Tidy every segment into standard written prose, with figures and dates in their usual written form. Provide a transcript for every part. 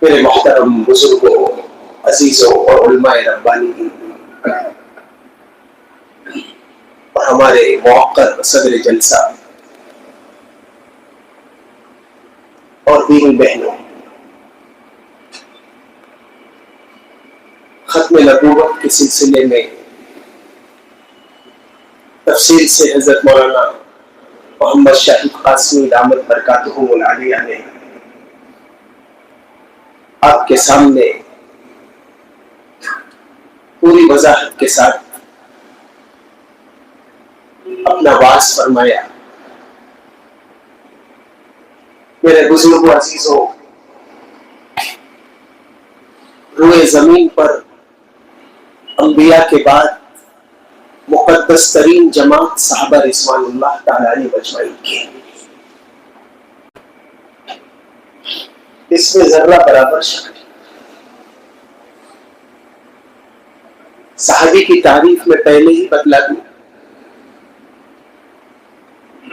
میرے محترم بزرگوں، عزیزوں اور علماء ربانی اور ہمارے موقر صدر جلسہ اور دینی بہنوں، ختم نبوت کے سلسلے میں تفصیل سے حضرت مولانا محمد شاہد قاسمی دامت برکاتہ العالیہ نے آپ کے سامنے پوری وضاحت کے ساتھ اپنا واعظ فرمایا۔ میرے بزرگوں، عزیزوں، روئے زمین پر انبیاء کے بعد مقدس ترین جماعت صحابہ رضوان اللہ تعالی علیہ اجمعین کی، اس میں ذرہ برابر شک نہیں۔ صحابی کی تعریف میں پہلے ہی بتلا دوں،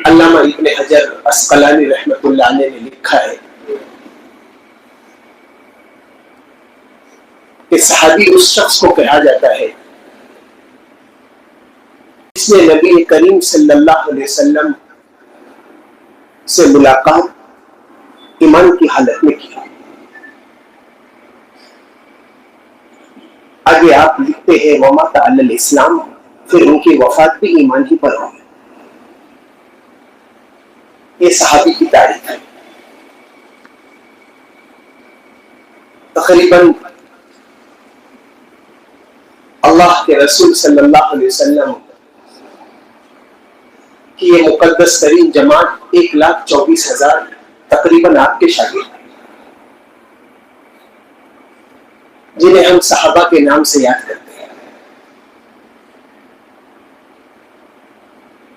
علامہ ابن حجر عسقلانی رحمۃ اللہ علیہ نے لکھا ہے کہ صحابی اس شخص کو کہا جاتا ہے جس نے نبی کریم صلی اللہ علیہ وسلم سے ملاقات ایمان کی حالت میں کی۔ آگے آپ لکھتے ہیں وَمَاتَ عَلَى الْإِسْلَامِ، پھر ان کی وفات بھی ایمان ہی پر ہوئی۔ یہ صحابی کی تعریف ہے۔ تقریباً اللہ کے رسول صلی اللہ علیہ وسلم کی یہ مقدس ترین جماعت 1,24,000 تقریباً آپ کے شاگرد ہیں، جنہیں ہم صحابہ کے نام سے یاد کرتے ہیں۔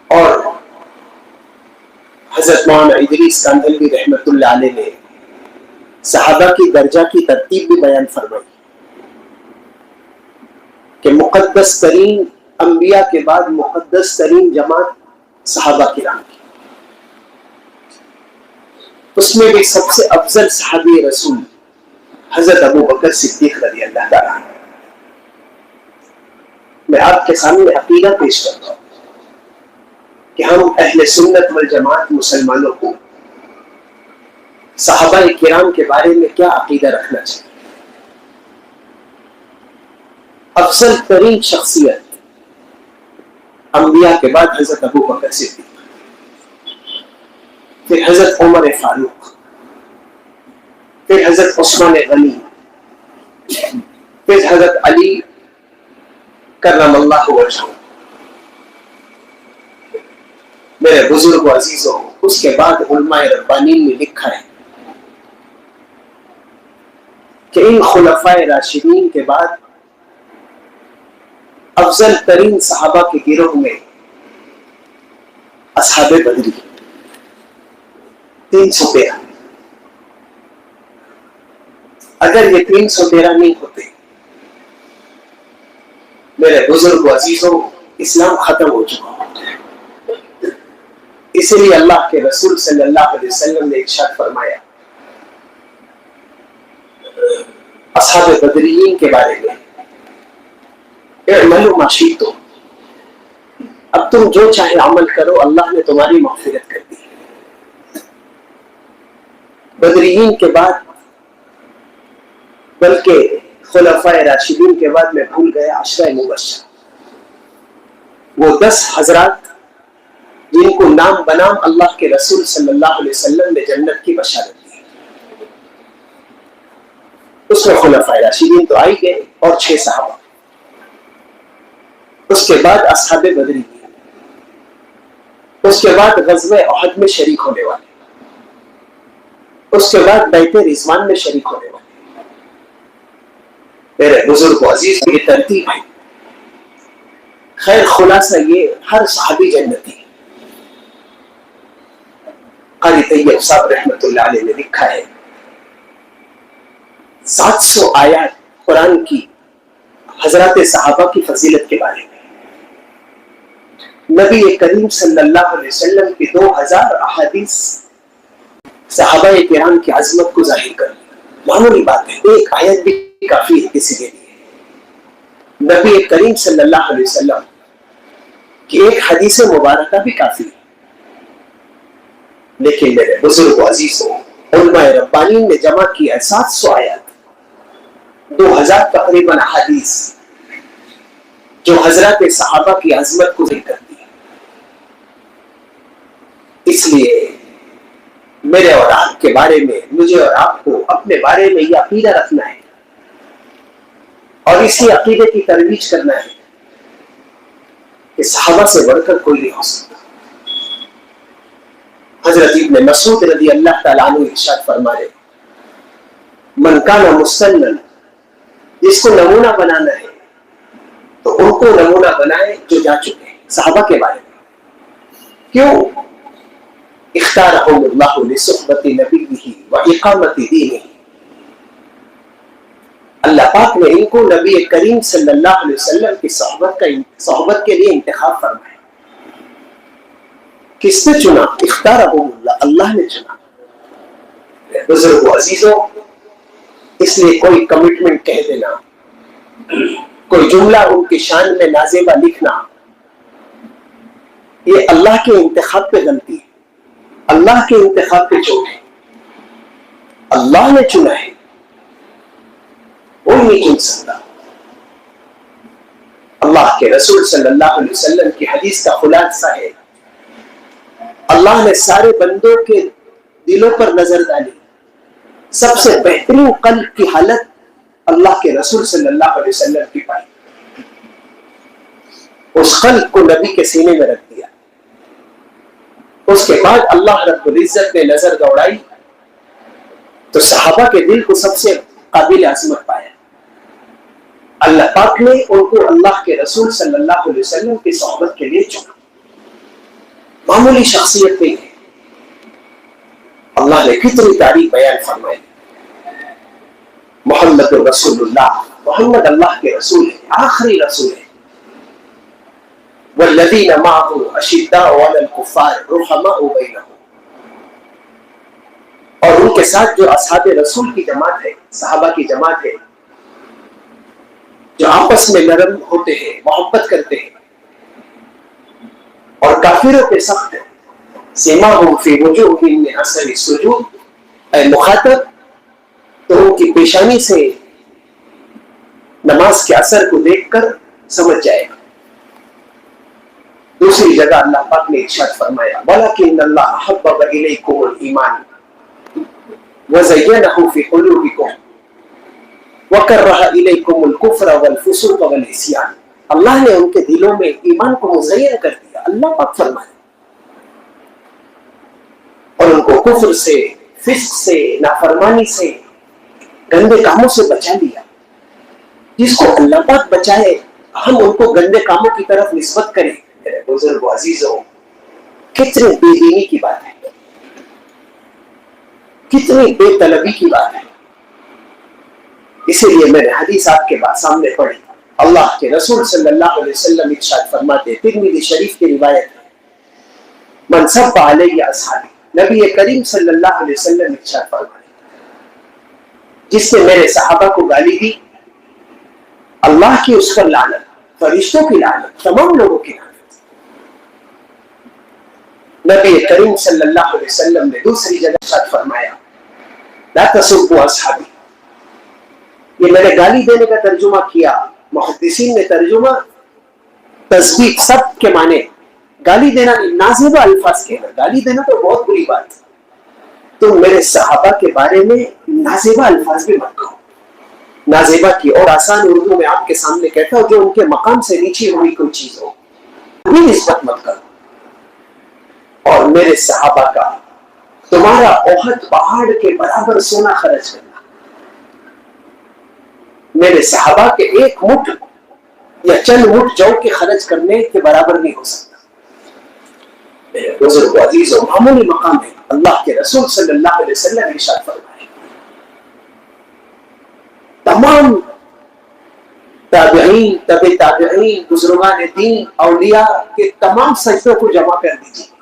اور حضرت مولانا ادریس کاندھلوی رحمۃ اللہ علیہ نے صحابہ کی درجہ کی ترتیب بھی بیان فرمائی کہ مقدس ترین انبیاء کے بعد مقدس ترین جماعت صحابہ کرام کی، اس میں بھی سب سے افضل صحابی رسول حضرت ابو بکر صدیق رضی اللہ تعالیٰ عنہ۔ میں آپ کے سامنے عقیدہ پیش کرتا ہوں کہ ہم اہل سنت والجماعت مسلمانوں کو صحابہ کرام کے بارے میں کیا عقیدہ رکھنا چاہیے۔ افضل ترین شخصیت انبیاء کے بعد حضرت ابو بکر صدیق، پھر حضرت عمر فاروق، پھر حضرت عثمان غنی، پھر حضرت علی کرم اللہ وجہہ۔ میرے بزرگ و عزیزوں، اس کے بعد علماء ربانین نے لکھا ہے کہ ان خلفاء راشدین کے بعد افضل ترین صحابہ کے گروہ میں اصحاب بدری 313۔ اگر یہ 313 نہیں ہوتے، میرے بزرگ و عزیزوں، اسلام ختم ہو چکا ہوتا ہے۔ اسی لیے اللہ کے رسول صلی اللہ علیہ وسلم نے ارشاد فرمایا اصحاب بدریین کے بارے میں، اعملوا ما شئتم، اب تم جو چاہے عمل کرو، اللہ نے تمہاری مغفرت کر دی۔ بدریین کے بعد، بلکہ خلفاء راشدین کے بعد میں بھول گیا عشرہ مبشرہ، وہ 10 حضرات جن کو نام بنام اللہ کے رسول صلی اللہ علیہ وسلم نے جنت کی بشارت دی۔ اس میں خلفاء راشدین تو آئی گئے اور 6 صحابہ، اس کے بعد اصحاب بدری، اس کے بعد غزوہ احد میں شریک ہونے والے، اس کے بعد بیعت رضوان میں شریک ہونے والے۔ میرے بزرگ و عزیز، یہ ترتیب ہے۔ خیر خلاصہ یہ، ہر صحابی جنتی ہے۔ قاری طیب صاحب رحمۃ اللہ علیہ نے لکھا ہے 700 آیات قرآن کی حضرات صحابہ کی فضیلت کے بارے میں، نبی کریم صلی اللہ علیہ وسلم کی 2000 احادیث صحابہ کرام کی عظمت کو ظاہر کر دیا۔ معمولی بات ہے، ایک آیت بھی کافی ہے کسی کے لیے، نبی کریم صلی اللہ علیہ وسلم کی ایک حدیث مبارکہ بھی کافی ہے۔ لیکن میرے بزرگ و عزیزوں، علماء ربانی نے جمع کیا 700 آیات، 2000 تقریباً حدیث جو حضرات صحابہ کی عظمت کو ذکر کرتی ہے۔ اس لیے میرے اور آپ کے بارے میں، مجھے اور آپ کو اپنے بارے میں یہ عقیدہ رکھنا ہے اور اسی عقیدے کی ترویج کرنا ہے کہ صحابہ سے بڑھ کر کوئی نہیں ہو سکتا۔ حضرت ابن مسعود رضی اللہ تعالیٰ عنہ ارشاد فرمائے، من کان مستنن، جس کو نمونہ بنانا ہے تو ان کو نمونہ بنائے جو جا چکے ہیں صحابہ کے بارے میں۔ کیوں؟ اختارهم اللہ لصحبت نبیہ واقامت دینہ، اللہ پاک نے ان کو نبی کریم صلی اللہ علیہ وسلم کی صحبت کے لیے انتخاب فرمایا۔ کس نے چنا؟ اختارهم اللہ، اللہ نے چنا۔ بزرگ و عزیزوں، اس لیے کوئی کمٹمنٹ کہہ دینا، کوئی جملہ ان کی شان میں نازیبہ لکھنا، یہ اللہ کے انتخاب پہ غلطی ہے، اللہ کے انتخاب پہ چوٹ ہے۔ اللہ نے چنا ہے، کوئی نہیں چن سکتا۔ اللہ کے رسول صلی اللہ علیہ وسلم کی حدیث کا خلاصہ ہے، اللہ نے سارے بندوں کے دلوں پر نظر ڈالی، سب سے بہترین قلب کی حالت اللہ کے رسول صلی اللہ علیہ وسلم کی پائی، اس قلب کو نبی کے سینے میں رکھ دیا۔ اس کے بعد اللہ رب العزت نے نظر دوڑائی تو صحابہ کے دل کو سب سے قابل عظمت پایا۔ اللہ پاک نے ان کو اللہ کے رسول صلی اللہ علیہ وسلم کی صحبت کے لیے چنا۔ معمولی شخصیت نہیں ہے، اللہ نے کتنی تعریف بیان فرمائی۔ محمد رسول اللہ، محمد اللہ کے رسول ہے، آخری رسول ہے۔ والذین معه اشداء علی الکفار رحماء بینہم، اور ان کے ساتھ جو اصحاب رسول کی جماعت ہے، صحابہ کی جماعت ہے، جو آپس میں نرم ہوتے ہیں، محبت کرتے ہیں اور کافروں پہ سخت ہے۔ سیماہم فی وجوہہم من اثر السجود، اے مخاطب تو ان کی پیشانی سے نماز کے اثر کو دیکھ کر سمجھ جائے گا۔ دوسری جگہ اللہ پاک نے ارشاد فرمایا، وَلَكِنَّ اللَّهَ حَبَّبَ إِلَيْكُمُ الْإِيمَانَ وَزَيَّنَهُ فِي قُلُوبِكُمْ وَكَرَّهَ إِلَيْكُمُ الْكُفْرَ وَالْفُسُوقَ وَالْعِصْيَانَ، اللہ نے ان کے دلوں میں ایمان کو مزین کر دیا، اللہ پاک فرمایا، اور ان کو کفر سے، فسق سے، نافرمانی سے، گندے کاموں سے بچا لیا۔ جس کو اللہ پاک بچائے ہم ان کو گندے کاموں کی طرف نسبت کریں، میرے بزرگ و عزیزوں، کتنی بے دینی کی بات ہے، کتنی بے طلبی کی بات ہے۔ اسی لیے میں نے حدیث آپ کے سامنے پڑھی، اللہ کے رسول صلی اللہ علیہ وسلم ارشاد فرماتے، ترمذی شریف کی روایت ہے، من سب علیہ اصحابی، نبی کریم صلی اللہ علیہ وسلم ارشاد فرماتے، جس نے میرے صحابہ کو گالی دی، اللہ کی اس پر لعنت، فرشتوں کی لعنت، تمام لوگوں کی لعنت۔ نبی کریم صلی اللہ علیہ وسلم نے دوسری جگہ ارشاد فرمایا، لا تسبوا اصحابی، یہ میں نے گالی دینے کا ترجمہ کیا، محدثین نے ترجمہ تسبیح سب کے معنی، گالی دینا نازیبہ الفاظ کہنا، گالی دینا تو بہت بری بات ہے، تو میرے صحابہ کے بارے میں نازیبہ الفاظ بھی مت کہو۔ نازیبہ کی اور آسان اردو میں آپ کے سامنے کہتا ہوں، جو ان کے مقام سے نیچی ہوئی کوئی چیز ہو بھی نسبت مت کرو۔ اور میرے صحابہ کا تمہارا احد پہاڑ کے برابر سونا خرچ کرنا، میرے صحابہ کے ایک مٹھ یا چند مٹھ جو کے خرچ کرنے کے برابر نہیں ہو سکتا۔ میرے بزرگ و عزیزوں، معمولی مقام ہے، اللہ کے رسول صلی اللہ علیہ وسلم ارشاد فرمائے، تمام تابعین، تبع تابعین، بزرگان دین، اولیاء کے تمام سجدوں کو جمع کر دیجیے۔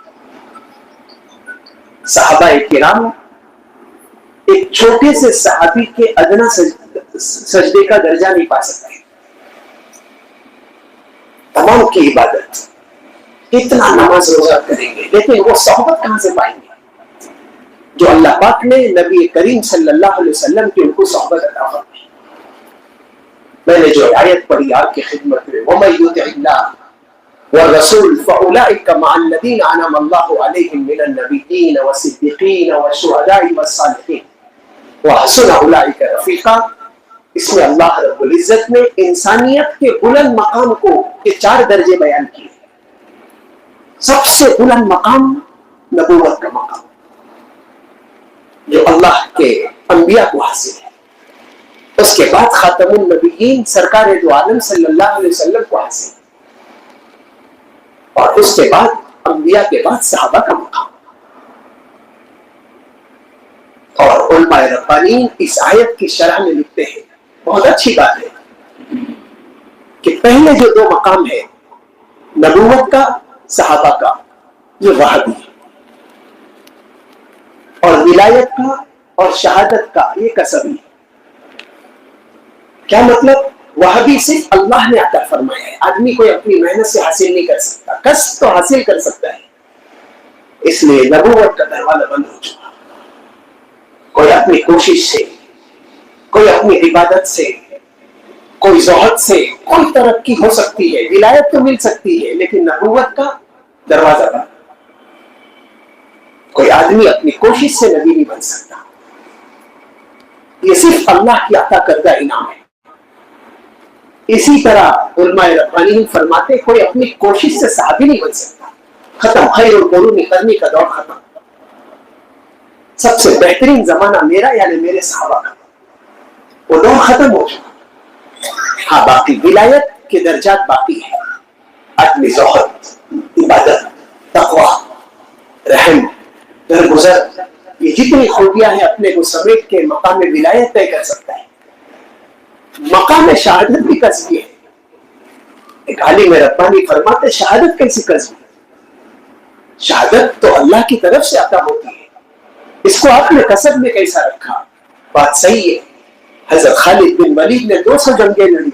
صحابہ کرام ایک چھوٹے سے صحابی کے ادنا سجدے کا درجہ نہیں پا سکتے. تمام کی عبادت، اتنا نماز روزہ کریں گے، لیکن وہ صحبت کہاں سے پائیں گے جو اللہ پاک نے نبی کریم صلی اللہ علیہ وسلم کی ان کو صحبت عطا فرمائی. میں نے جو آیت پڑھی آپ کی خدمت میں، وَمَن يُطِعِ اللَّهَ وَالرَّسُولَ فَأُولَٰئِكَ مَعَ الَّذِينَ أَنْعَمَ اللَّهُ عَلَيْهِم مِّنَ النَّبِيِّينَ وَالصِّدِّيقِينَ وَالشُّهَدَاءِ وَالصَّالِحِينَ وَحَسُنَ أُولَٰئِكَ رَفِيقًا. اس میں اللہ رب العزت نے انسانیت کے بلند مقام کو کے 4 درجے بیان کیے. سب سے بلند مقام نبوت کا مقام جو اللہ کے انبیاء کو حاصل ہے. اس کے بعد خاتم النبیین سرکار دو عالم صلی اللہ علیہ وسلم کو حاصل ہے. اور اس کے بعد انبیاء کے بعد صحابہ کا مقام. اور علماء ربانیین اس آیت کی شرح میں لکھتے ہیں، بہت اچھی بات ہے کہ پہلے جو 2 مقام ہے نبوت کا، صحابہ کا، یہ وحدی ہے، اور ولایت کا اور شہادت کا یہ کسبی ہے. کیا مطلب؟ وحدی صرف اللہ نے عطا فرمایا ہے، آدمی کوئی اپنی محنت سے حاصل نہیں کر سکتا. کسب تو حاصل کر سکتا ہے، اس لیے نبوت کا دروازہ بند ہو چکا. کوئی اپنی کوشش سے، کوئی اپنی عبادت سے، کوئی زہد سے کوئی ترقی ہو سکتی ہے، ولایت تو مل سکتی ہے، لیکن نبوت کا دروازہ بند. کوئی آدمی اپنی کوشش سے نبی نہیں بن سکتا، یہ صرف اللہ کی عطا کردہ انعام ہے. اسی طرح علماء ربانیین فرماتے کوئی اپنی کوشش سے صحابی نہیں بن سکتا. ختم، خیر القرون قرنی کا دور ختم. سب سے بہترین زمانہ میرا یعنی میرے صحابہ کا، وہ دور ختم ہو چکا. ہاں، باقی ولایت کے درجات باقی ہیں. آدمی زہد، عبادت، تقوی، رحم، درگزر، یہ جتنی خوبیاں ہیں اپنے کو سمیٹ کے مقام ولایت طے کر سکتا ہے. مقام شہادت بھی کسبی ہے. ایک عالم ربانی فرماتے شہادت کیسی کسبی؟ شہادت تو اللہ کی طرف سے عطا ہوتی ہے، اس کو آپ نے کسب میں کیسا رکھا؟ بات صحیح ہے. حضرت خالد بن ولید نے 200 جنگیں لڑی،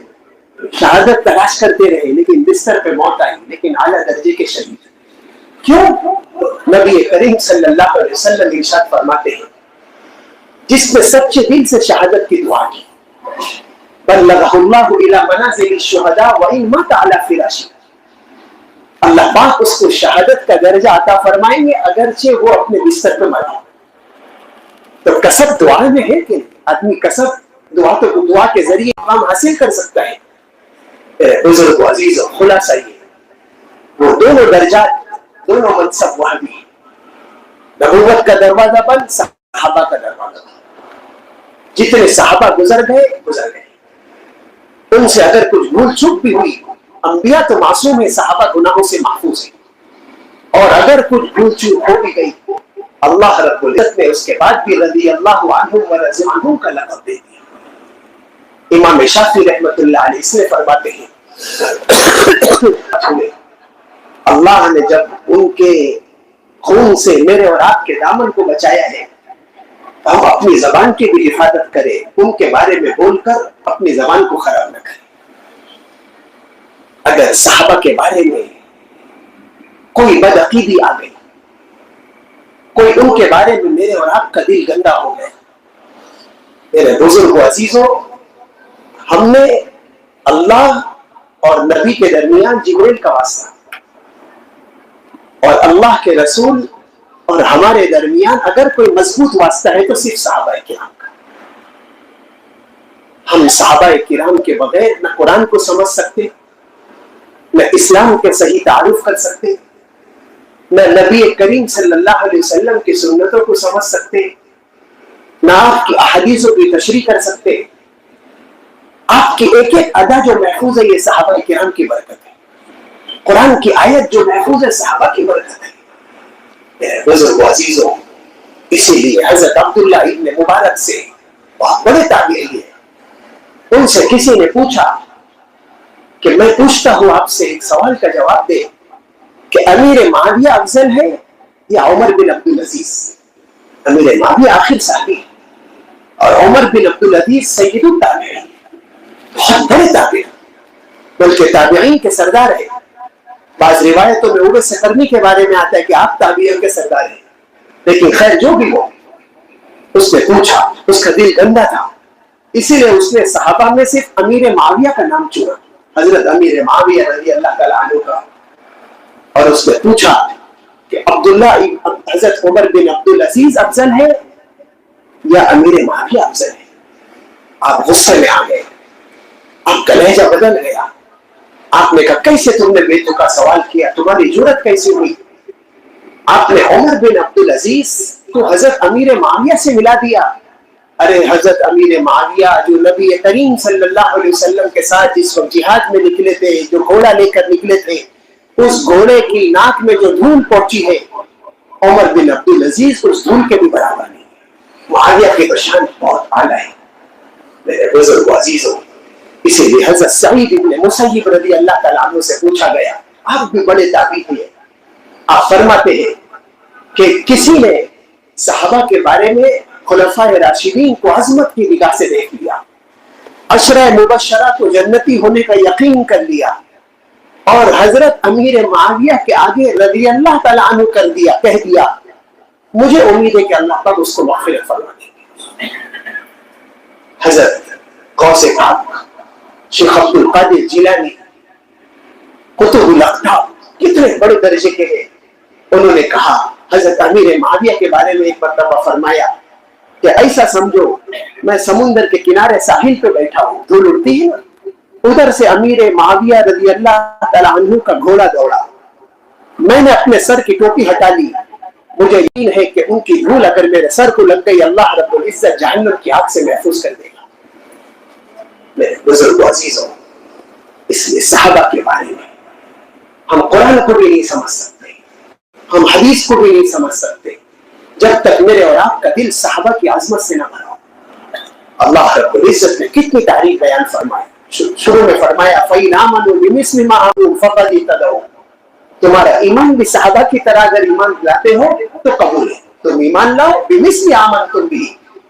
شہادت تلاش کرتے رہے، لیکن بستر پہ موت آئی، لیکن اعلیٰ درجے کے شہید. کیوں؟ نبی کریم صلی اللہ علیہ وسلم ارشاد فرماتے ہیں جس نے سچے دل سے شہادت کی دعا کی، بلغہ اللہ الی منازل الشہداء وان مات علی فراشہ، اللہ پاک اس کو شہادت کا درجہ عطا فرمائیں گے اگرچہ وہ اپنے بستر پہ مرا. تو کسب دعا میں ہے کہ آدمی کسب دعا کے ذریعے مقام حاصل کر سکتا ہے. بزرگ و عزیز و خلاصہ یہ وہ دونوں درجات، دونوں منصب وہاں بھی ہیں. نبوت کا دروازہ بند، صحابہ کا دروازہ بند. جتنے صحابہ گزر گئے گزر گئے. ان سے اگر کچھ بھول چوک بھی ہوئی، انبیاء تو معصوم ہیں، صحابہ گناہوں سے محفوظ ہیں. اور اگر کچھ بھول چوک ہو بھی گئی، اللہ رب العزت نے اس کے بعد بھی رضی اللہ عنہم ورضوا عنہم کا لقب دے دیا. امام شافعی رحمۃ اللہ علیہ اس نے فرماتے ہیں اللہ نے جب ان کے خون سے میرے اور آپ کے دامن کو بچایا ہے، ہم اپنی زبان کی بھی حفاظت کریں، ان کے بارے میں بول کر اپنی زبان کو خراب نہ کریں. اگر صحابہ کے بارے میں کوئی بدعقیدی آ گئی، کوئی ان کے بارے میں میرے اور آپ کا دل گندا ہو گیا، میرے بزرگ و عزیزوں، ہم نے اللہ اور نبی کے درمیان جبریل کا واسطہ، اور اللہ کے رسول اور ہمارے درمیان اگر کوئی مضبوط واسطہ ہے تو صرف صحابہ کرام کا. ہم صحابہ کرام کے بغیر نہ قرآن کو سمجھ سکتے، نہ اسلام کے صحیح تعارف کر سکتے، نہ نبی کریم صلی اللہ علیہ وسلم کی سنتوں کو سمجھ سکتے، نہ آپ کی احادیثوں کی تشریح کر سکتے. آپ کی ایک ایک ادا جو محفوظ ہے یہ صحابہ کرام کی برکت ہے. قرآن کی آیت جو محفوظ ہے صحابہ کی برکت ہے. بزرگ و عزیزوں، اسی لیے حضرت عبداللہ ابن مبارک سے بہت بڑے تابعی ہیں، ان سے کسی نے پوچھا کہ میں پوچھتا ہوں آپ سے ایک سوال کا جواب دے کہ امیر معاویہ افضل ہے یا عمر بن عبدالعزیز؟ امیر معاویہ آخر صحابی، اور عمر بن عبدالعزیز سید التابعین، بہت بڑے تابعین، بلکہ تابعین کے سردار ہیں۔ بعض روایتوں میں اویس قرنی کے بارے میں آتا ہے کہ آپ تابعین کے سردار ہیں، لیکن خیر جو بھی ہو، اس نے پوچھا، اس کا دل گندا تھا، اسی لیے اس نے صحابہ میں صرف امیر معاویہ کا نام چنا، حضرت امیر معاویہ رضی اللہ تعالیٰ عنہ کا، اور اس نے پوچھا کہ عبداللہ حضرت عمر بن عبدالعزیز افضل ہے یا امیر معاویہ افضل ہے؟ آپ غصے میں آ گئے، آپ کا لہجہ بدل گیا، آپ نے کہا کیسے تم نے بیٹوں کا سوال کیا، تمہاری جرأت کیسے ہوئی؟ آپ نے عمر بن عبدالعزیز کو حضرت امیر معاویہ سے ملا دیا۔ ارے حضرت امیر معاویہ جو نبی کریم صلی اللہ علیہ وسلم کے ساتھ جس وقت جہاد میں نکلے تھے، جو گھوڑا لے کر نکلے تھے، اس گھوڑے کی ناک میں جو دھول پہنچی ہے، عمر بن عبدالعزیز اس دھول کے بھی برابر نہیں۔ معاویہ کی شان بہت اعلیٰ ہے میرے بزرگ عزیزوں، اسی لیے حضرت سعید بن مسیب رضی اللہ تعالیٰ عنہ سے پوچھا گیا، آپ بھی بڑے تابعی ہیں، آپ فرماتے ہیں کہ کسی نے صحابہ کے بارے میں خلفائے راشدین کو عظمت کی نگاہ سے دیکھ لیا، عشرہ مبشرہ کو جنتی ہونے کا یقین کر لیا، اور حضرت امیر معاویہ کے آگے رضی اللہ تعالیٰ عنہ کر دیا، کہہ دیا مجھے امید ہے کہ اللہ پاک اس کو مغفرت فرما دے گا۔ حضرت غوث پاک شیخ عبد القادر جیلانی قطب الاقطاب کتنے بڑے درجے کے ہیں، انہوں نے کہا حضرت امیر معاویہ کے بارے میں ایک مرتبہ فرمایا کہ ایسا سمجھو میں سمندر کے کنارے ساحل پہ بیٹھا ہوں، دھول اڑتی ہے نا، ادھر سے امیر معاویہ رضی اللہ تعالیٰ عنہ کا گھوڑا دوڑا، میں نے اپنے سر کی ٹوپی ہٹا لی، مجھے یقین ہے کہ ان کی دھول اگر میرے سر کو لگ گئی اللہ رب العزت جہنم کی آگ سے محفوظ کر دے گا۔ میرے بزرگ عزیزوں، اس لیے صحابہ کے بارے میں ہم قرآن کو بھی نہیں سمجھ سکتے، ہم حدیث کو بھی نہیں سمجھ سکتے جب تک میرے اور آپ کا دل صحابہ کی عظمت سے نہ بھرا۔ اللہ رب العزت نے کتنی تعریف بیان فرمائی، شروع میں فرمایا فَإِنْ آمَنُوا بِمِثْلِ مَا آمَنُوا فَقَدِ اهْتَدَوْا، تمہارا ایمان بھی صحابہ کی طرح اگر ایمان لاتے ہو تو قبول ہے، تم ایمان لاؤ بِمِثْلِ آمَنْتُمْ بِهِ،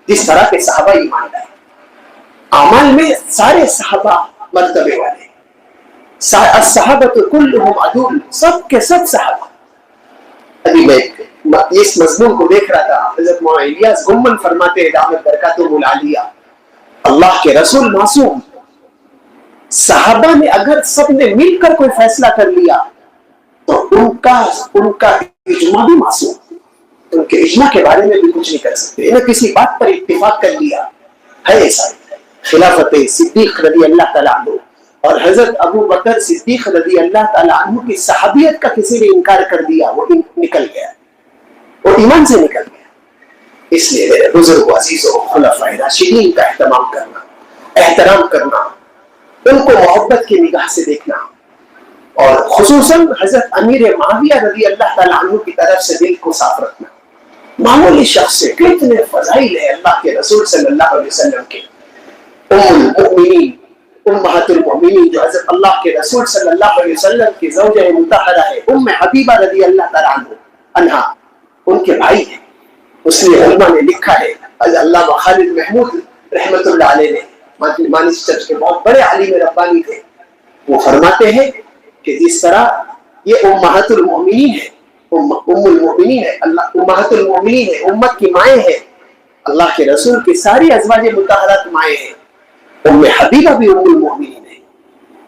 جس طرح کے صحابہ ایمان لائے۔ اعمال میں سارے صحابہ مرتبے والے، الصحابۃ کلہم عدول، سب کے سب صحابہ۔ ابھی میں اس مضمون کو دیکھ رہا تھا، حضرت مولانا الیاس گمن فرماتے ہیں دامت برکاتہم العالیہ، اللہ کے رسول معصوم، صحابہ نے اگر سب نے مل کر کوئی فیصلہ کر لیا تو ان کا اجماع بھی معصوم، ان کے اجماع کے بارے میں بھی کچھ نہیں کر سکتے، انہیں کسی بات پر اتفاق کر لیا ہے ایسا۔ خلافت صدیق رضی اللہ تعالیٰ عنہ اور حضرت ابو بکر صدیق رضی اللہ تعالیٰ عنہ کی صحابیت کا کسی نے انکار کر دیا، وہ نکل گیا، وہ ایمان سے نکل گیا۔ اس لیے میرے بزرگ عزیزوں، خلفائے راشدین کا احترام کرنا، ان کو محبت کی نگاہ سے دیکھنا، اور خصوصاً حضرت امیر معاویہ رضی اللہ تعالیٰ عنہ کی طرف سے دل کو صاف رکھنا۔ معمولی شخص سے کتنے فضائل ہیں اللہ کے رسول صلی اللہ علیہ وسلم کے۔ ام المؤمنین، امہات المؤمنین جو حضرت اللہ کے رسول صلی اللہ علیہ وسلم کی زوجہ مطہرہ ہے، ام حبیبہ رضی اللہ تعالیٰ عنہا، ان کے بھائی ہیں۔ اس لیے علماء نے لکھا ہے، علامہ خالد محمود رحمت اللہ علیہ نے، مانس چرچ کے بہت بڑے عالم ربانی تھے، وہ فرماتے ہیں کہ جس طرح یہ امہات المؤمنین ہے، ام المؤمنین ہے، امہات المؤمنین ہے، امت کی مائیں ہیں، اللہ کے رسول کی ساری ازواج مطہرات مائیں ہیں، ام حبیبہ بھی ام المؤمنین ہے،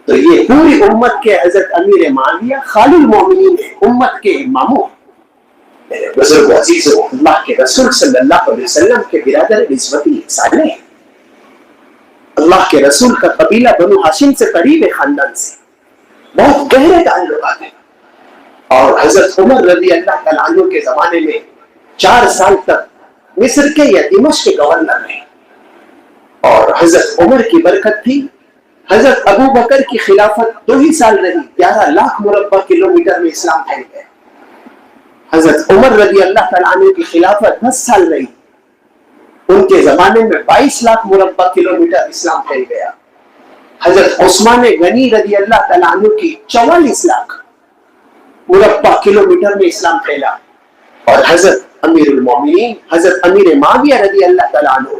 تو یہ پوری امت کے حضرت امیر معاویہ خال المؤمنین ہے، امت کے اماموں۔ میرے بزرگ عزیزوں، اللہ کے رسول صلی اللہ علیہ وسلم کے برادر نسبتی صالح ہیں، اللہ کے رسول کا قبیلہ بنو ہاشم سے قریب ہے، خاندان سے بہت گہرے تعلقات ہیں، اور حضرت عمر رضی اللہ تعالیٰ عنہ کے زمانے میں 4 سال تک مصر کے یا دمشق کے گورنر رہے، اور حضرت عمر کی برکت تھی۔ حضرت ابو بکر کی خلافت 2 ہی سال رہی، 11 لاکھ مربع کلومیٹر میں اسلام پھیل گیا۔ حضرت عمر رضی اللہ تعالیٰ عنہ کی خلافت 10 سال رہی، ان کے زمانے میں 22 لاکھ مربع کلومیٹر اسلام پھیل گیا۔ حضرت عثمان غنی رضی اللہ تعالیٰ عنہ کی 44 لاکھ مربع کلومیٹر میں اسلام پھیلا، اور حضرت امیر المومنین حضرت امیر معاویہ رضی اللہ تعالیٰ عنہ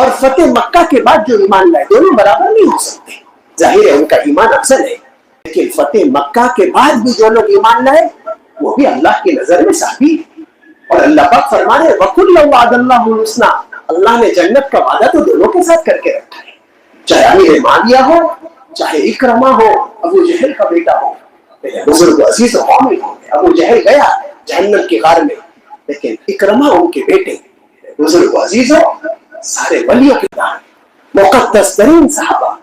اور فتح مکہ کے بعد جو ایمان لائے دونوں برابر نہیں ہو سکتے. ظاہر ہے ان کا ایمان افضل ہے، لیکن فتح مکہ کے بعد بھی جو لوگ ایمان لائے وہ بھی اللہ کی نظر میں صحابی ہے. اور اللہ پاک فرما رہے وَكُلًّا وَعَدَ اللَّهُ الْحُسْنَىٰ، اللہ نے جنت کا وعدہ تو دونوں کے ساتھ کر کے رکھا ہے، چاہے امیر معاویہ ہو چاہے اکرمہ ہو، ابو جہل کا بیٹا ہو. بزرگ عزیز و عامل ہو، ابو جہل گیا جہنم کی غار میں، لیکن اکرمہ ان کے بیٹے بزرگ عزیز ہو، سارے ولیوں کے بعد مقدس ترین صحابہ.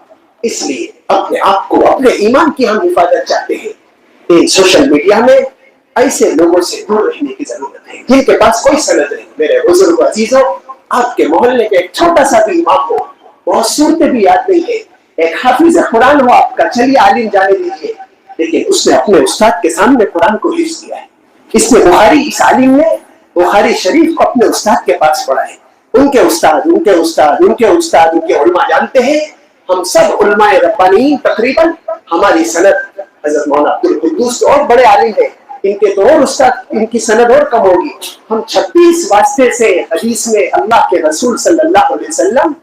اس لیے اپنے آپ کو اپنے ایمان کی ہم حفاظت چاہتے ہیں. ان سوشل میڈیا میں ایسے لوگوں سے دور رہنے کی ضرورت ہے جن کے پاس کوئی سند نہیں. میرے بزرگ عزیزوں، آپ کے محلے کے ایک چھوٹا سا بھی امام ہو، بہت صورتیں بھی یاد نہیں ہے، ایک حافظ قرآن ہو آپ کا، چلیے عالم جانے دیجیے، لیکن اس نے اپنے استاد کے سامنے قرآن کو حفظ کیا ہے. اس نے بخاری، اس عالم نے بخاری شریف کو اپنے استاد کے پاس پڑھا ہے. ان کے استاد ان کے استاد ان کے استاد ان کے علماء جانتے ہیں. ہم سب علماء ربانیین تقریباً ہماری سند حضرت مولانا عبدالقدوس اور بڑے عالم ہیں، ان کے تو اور استاد، ان کی سند اور کم ہوگی. ہم 36 واسطے سے حدیث میں اللہ کے رسول صلی اللہ علیہ وسلم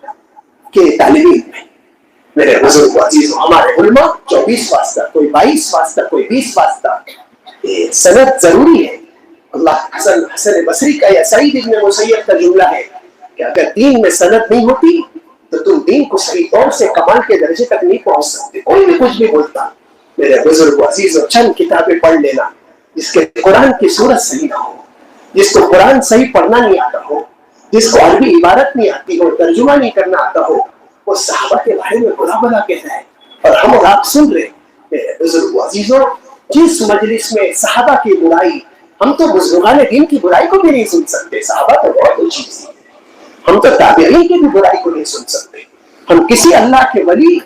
کے طالب علم ہیں. میرے بزرگ عزیزوں، ہمارے علماء 24 واسطہ، کوئی 22 واسطہ، کوئی 20 واسطہ. سند ضروری ہے. اللہ حسن بصری کا یا سعید ابن مسیب کا جملہ ہے کہ اگر دین میں سند نہیں ہوتی تو تم دین کو صحیح طور سے کمال کے درجے تک نہیں پہنچ سکتے. کوئی بھی کچھ بھی بولتا. میرے بزرگ عزیزوں، چند کتابیں پڑھ لینا جس کے قرآن کی صورت صحیح نہ ہو، جس کو قرآن صحیح پڑھنا نہیں آتا ہو، جس کو عربی عبارت نہیں آتی ہو، ترجمہ نہیں کرنا آتا ہو، وہ صحابہ کے بارے میں برا بھلا کہتا ہے. اور ہم اور آپ سن رہے. میرے بزرگ عزیزوں، جس مجلس میں صحابہ کی برائی، ہم تو بزرگان دین کی برائی کو بھی نہیں سن سکتے. صحابہ تو بہت اچھی چیز ہے. ہم تو تابعین کی بھی برائی کو نہیں سن سکتے. ہم کسی اللہ کے ولی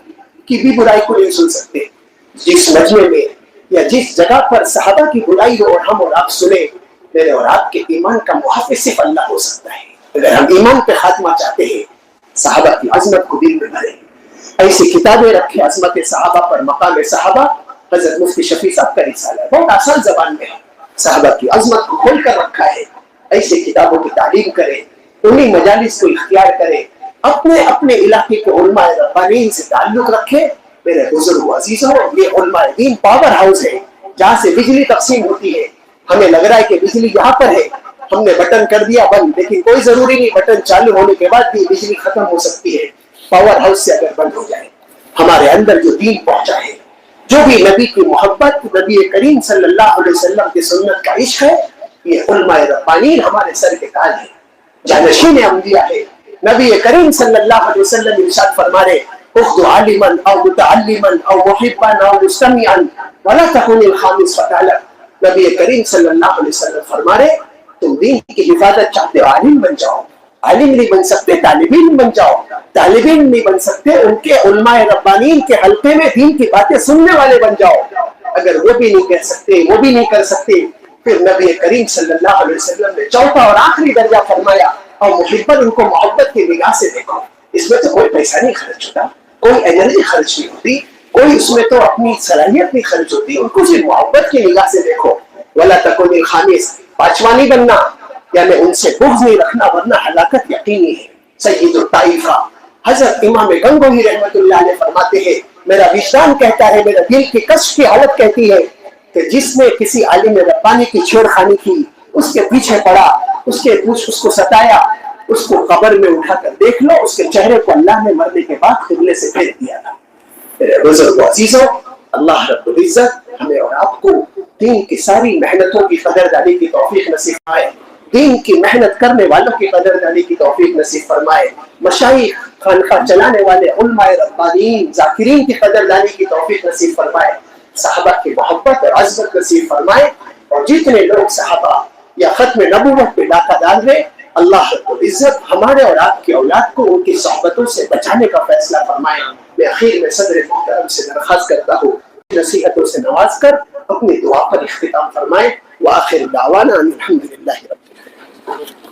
کی بھی برائی کو نہیں سن سکتے. جس مجمع میں یا جس جگہ پر صحابہ کی برائی ہو اور ہم اور آپ سنیں، میرے اور آپ کے ایمان کا محافظ صرف اللہ ہو سکتا ہے. اگر ہم ایمان پہ خاتمہ چاہتے ہیں، صحابہ کی عظمت کو دل میں بھریں. ایسی کتابیں رکھیں عظمت صحابہ پر، مقام صحابہ. حضرت مفتی شفیع صاحب کا رسالہ ہے، بہت آسان زبان میں ہے، صحابہ کی عظمت کو کھول کر رکھا ہے. ایسے کتابوں کی تعلیم کریں، انہیں مجالس کو اختیار کریں، اپنے اپنے علاقے کے علماء ربانیین سے تعلق رکھیں. میرے بزرگ عزیزوں، یہ علماء دین پاور ہاؤس ہے جہاں سے بجلی تقسیم ہوتی ہے. ہمیں لگ رہا ہے کہ بجلی یہاں پر ہے، ہم نے بٹن کر دیا بند، لیکن کوئی ضروری نہیں، بٹن چالو ہونے کے بعد بھی بجلی ختم ہو سکتی ہے. پاور ہاؤس سے اگر بند ہو جائے، ہمارے اندر جو دین پہنچا ہے، جو بھی نبی کی محبت، نبی کریم صلی اللہ علیہ وسلم کی سنت کا عشق ہے، یہ علماء ربانیین ہمارے سر کے تاج ہے، جانشین انبیاء ہے. نبی کریم صلی اللہ علیہ وسلم ارشاد فرما رہے اخذ عالما او متعلما او محبا او مستمعا ولا تكن الخامس فتعلم. نبی کریم صلی اللہ علیہ وسلم فرما رہے تم دین کی حفاظت چاہتے ہو، عالم بن جاؤ. عالم نہیں بن سکتے، طالب علم بن جاؤ. طالب علم نہیں بن سکتے، ان کے علماء ربانیین کے حلقے میں دین کی باتیں سننے والے بن جاؤ. اگر وہ بھی نہیں کہہ سکتے، وہ بھی نہیں کر سکتے، پھر نبی کریم صلی اللہ علیہ وسلم نے چوتھا اور آخری درجہ فرمایا اور محبت، ان کو محبت کی نگاہ سے دیکھو. اس میں تو کوئی پیسہ نہیں خرچ ہوتا، کوئی انرجی خرچ نہیں ہوتی، کوئی اس میں تو اپنی صلاحیت نہیں خرچ ہوتی، ان کو صرف محبت کی نگاہ سے دیکھو. ولا تکن الخامس، پانچواں نہیں بننا، یعنی ان سے بغض نہیں رکھنا ورنہ ہلاکت یقینی ہے. سید الطائفہ حضرت امام گنگوہی رحمۃ اللہ علیہ فرماتے ہیں میرا وجدان کہتا ہے، میرا دل کی کشف کی حالت کہتی ہے کہ جس نے کسی عالم ربانی کی چھیڑخانی کی، اس کے پیچھے پڑا، اس کو ستایا، اس کو قبر میں اٹھا کر دیکھ لو، اس کے چہرے کو اللہ نے مرنے کے بعد قبلے سے پھیر دیا تھا. میرے بزرگ عزیزوں، اللہ رب العزت ہمیں اور آپ کو دین کی ساری محنتوں کی قدردانی کی توفیق نصیب فرمائے، دین کی محنت کرنے والوں کی قدردانی کی توفیق نصیب فرمائے، مشائخ، خانقاہ چلانے والے علماء ربانیین، ذاکرین کی قدردانی کی توفیق نصیب فرمائے، صحابہ کی محبت اور عظمت نصیب فرمائے. اور جتنے لوگ صحابہ یا ختم نبوت پہ ڈاکہ ڈال رہے، اللہ رب العزت ہمارے اور آپ کی اولاد کو ان کی صحبتوں سے بچانے کا فیصلہ فرمائے. میں اخیر میں صدر محترم سے درخواست کرتا ہوں نصیحتوں سے نواز کر اپنی دعا پر اختتام فرمائے. وآخر دعوانا الحمدللہ رب العالمین.